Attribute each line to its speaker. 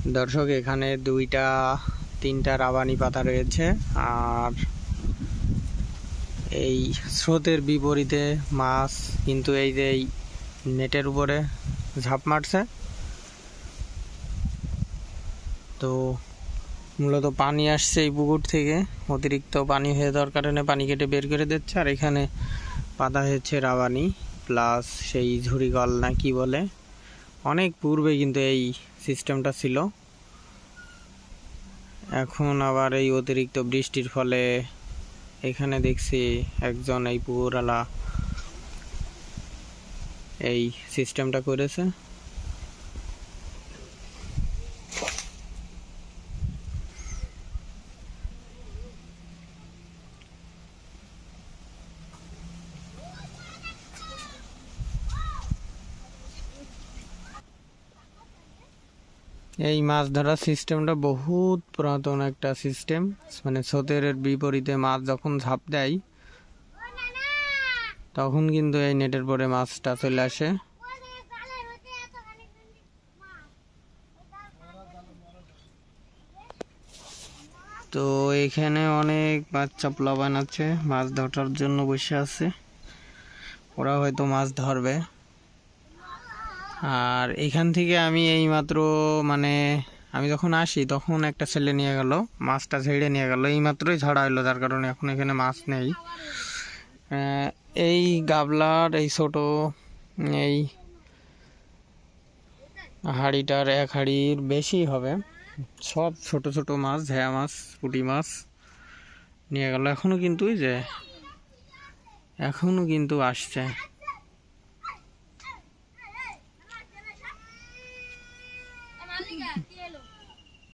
Speaker 1: দর্শক, এখানে দুইটা তিনটা রাবানি পাতা রয়েছে, আর এই স্রোতের বিপরীতে মাছ কিন্তু এই যে এই নেটের উপরে ঝাঁপ মারছে। তো মূলত পানি আসছে এই পুকুর থেকে, অতিরিক্ত পানি হয়ে যাওয়ার কারণে পানি কেটে বের করে দিচ্ছে। আর এখানে পাতা হচ্ছে রাবানি প্লাস সেই ঝুড়িকল না কি বলে, অনেক পূর্বে কিন্তু এই সিস্টেমটা ছিল। এখন আবার এই অতিরিক্ত বৃষ্টির ফলে এখানে দেখছি একজন এই পুকুরওয়ালা এই সিস্টেমটা করেছে। এই মাছ ধরার সিস্টেমটা বহুত পুরাতন একটা সিস্টেম। মানে স্রোতের বিপরীতে মাছ যখন ঝাঁপ দেয় তখন কিন্তু এই নেটের পরে মাছটা চলে আসে। তো এখানে অনেক বাচ্চা প্লাবন আছে, মাছ ধরার জন্য বসে আছে, ওরা হয়তো মাছ ধরবে। আর এখান থেকে আমি এই মাত্র মানে আমি যখন আসি তখন একটা ছেলে নিয়ে গেল, মাছটা ঝেড়ে নিয়ে গেল, এই মাত্রই ছাড়া হলো, যার কারণে এখন এখানে মাছ নেই। এই গাবলার এই ছোট এই হাঁড়িটার এক হাঁড়ির বেশি হবে, সব ছোট ছোট মাছ, ঝেয়া মাছ, পুঁটি মাছ নিয়ে গেল। এখনো কিন্তু আসছে।